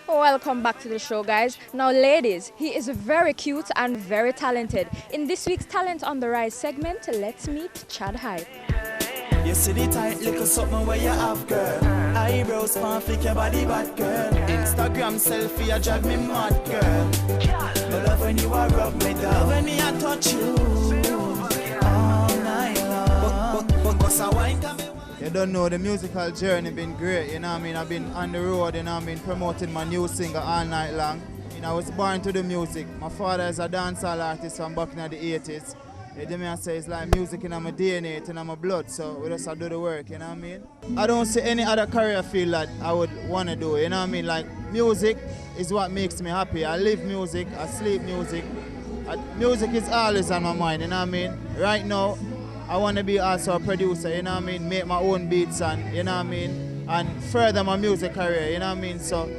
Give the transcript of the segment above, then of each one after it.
Welcome back to the show, guys. Now, ladies, he is very cute and very talented. In this week's Talent on the Rise segment, let's meet Chad Hype. You see the tight little something where you have, girl. Eyebrows, pan, flick your body back, girl. Instagram selfie, you drive me mad, girl. I love when you are rub me down, when me I touch you all night long. But I wine come. You don't know, the musical journey been great, you know what I mean? I've been on the road, you know what I mean, promoting my new single all night long. You know, I was born to the music. My father is a dancehall artist from back in the 80s. You know, I say it's like music in my DNA, it's in my blood, so we just do the work, you know what I mean? I don't see any other career field that I would want to do, you know what I mean? Like, music is what makes me happy. I live music, I sleep music. Music is always on my mind, you know what I mean? Right now, I want to be also a producer, you know what I mean? Make my own beats and, you know what I mean? And further my music career, you know what I mean? So,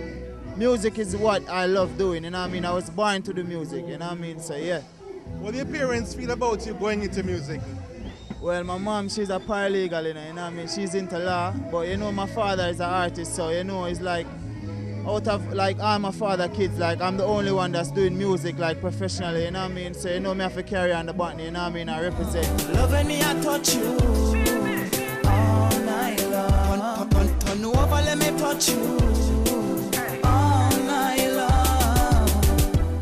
music is what I love doing, you know what I mean? I was born to do music, you know what I mean? So, yeah. What do your parents feel about you going into music? Well, my mom, she's a paralegal, you know what I mean? She's into law, but you know, my father is an artist, so, you know, it's like, out of, like, all my father kids, like, I'm the only one that's doing music, like, professionally, you know what I mean? So, you know, me have to carry on the button, you know what I mean? I represent. Love when me I touch you all night long. Turn over, let me touch you all night long.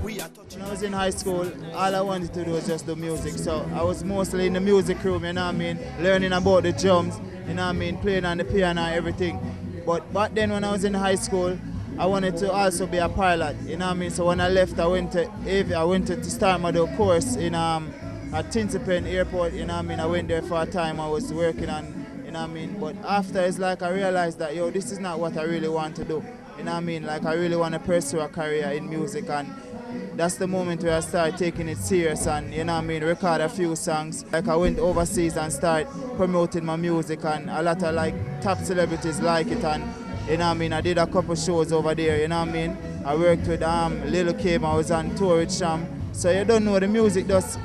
When I was in high school, all I wanted to do was just do music. So I was mostly in the music room, you know what I mean? Learning about the drums, you know what I mean? Playing on the piano and everything. But back then when I was in high school, I wanted to also be a pilot, you know what I mean? So when I left, I went to start my course in at Tinsipin Airport, you know what I mean? I went there for a time, I was working on, you know what I mean? But after, it's like I realized that, yo, this is not what I really want to do, you know what I mean? Like, I really want to pursue a career in music, and that's the moment where I started taking it serious and, you know what I mean, record a few songs. Like, I went overseas and started promoting my music, and a lot of, like, top celebrities like it, and, you know what I mean, I did a couple shows over there, you know what I mean? I worked with Lil Kim, I was on tour with Cham. So you don't know, the music does,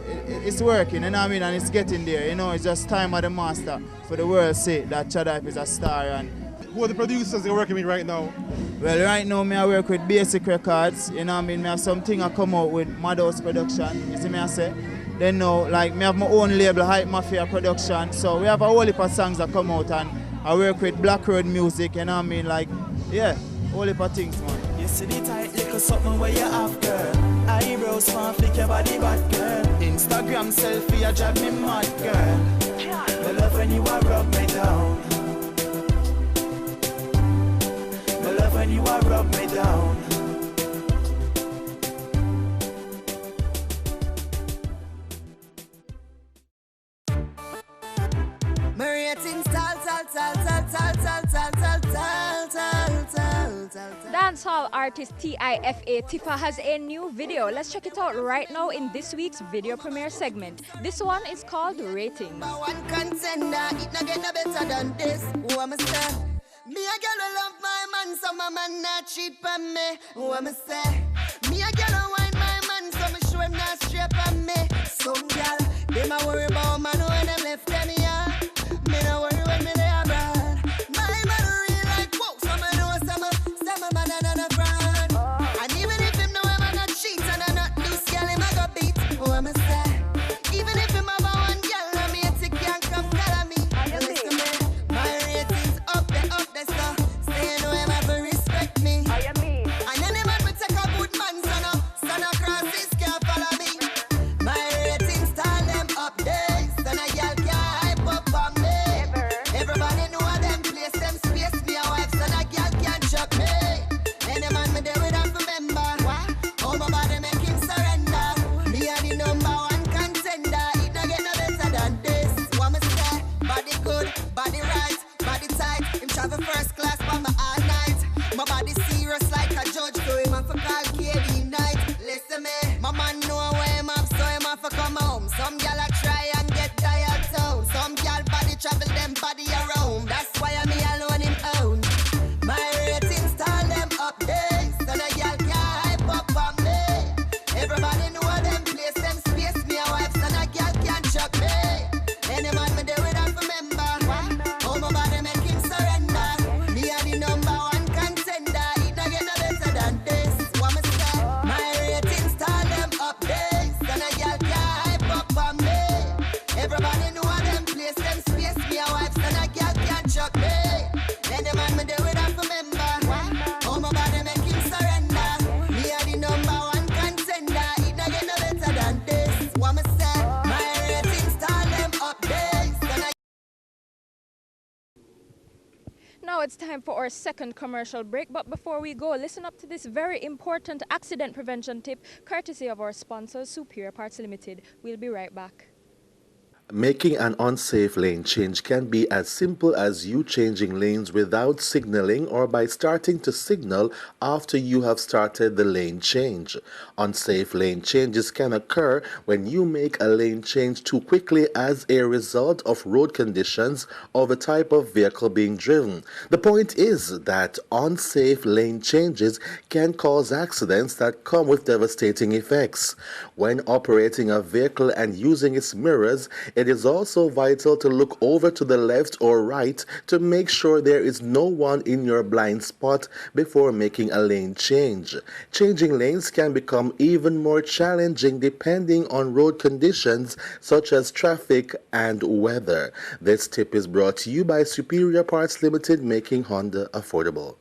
it's working, you know what I mean? And it's getting there, you know, it's just time of the master for the world to say that Chad Hype is a star. And who are the producers you're working with right now? Well, right now, I work with Basic Records, you know what I mean? I have something I come out with Madhouse Production, you see me I say? Then now, like, I have my own label, Hype Mafia Production, so we have a whole heap of songs that come out, and I work with Black Road Music, you know what I mean? Like, yeah, whole heap of things, man. You see the tight little something where you have, girl. Eyebrows, pan, flick your body back, girl. Instagram selfie, you drive me mad, girl. I love when you are rub me down. I love when you are rub me down. Dancehall artist Tifa has a new video. Let's check it out right now in this week's video premiere segment. This one is called Rating. One contender, it not get no better than this. Who am I say? Me a girl who love my man, so my man not cheat on me. Who am I say? Me a girl who wine my man, so me show him not straight on me. Some girl, them a worry about man when them left them here. Me no worry when me there abroad. My man real like whoa, some know some man and a fraud. And even if him know him a not cheat and a not loose, girl him a go beat. Who am I say? Even if him have a one girl, I me a can't come tell me. Listen me, my ratings up there so. Say you know him have to respect me. And any man will take a good man, son across his can't follow me. My ratings stand them up there, son a girl can't hype it's time for our second commercial break, but before we go, listen up to this very important accident prevention tip courtesy of our sponsors, Superior Parts Limited. We'll be right back. Making an unsafe lane change can be as simple as you changing lanes without signaling or by starting to signal after you have started the lane change. Unsafe lane changes can occur when you make a lane change too quickly as a result of road conditions or the type of vehicle being driven. The point is that unsafe lane changes can cause accidents that come with devastating effects. When operating a vehicle and using its mirrors, it is also vital to look over to the left or right to make sure there is no one in your blind spot before making a lane change. Changing lanes can become even more challenging depending on road conditions such as traffic and weather. This tip is brought to you by Superior Parts Limited, making Honda affordable.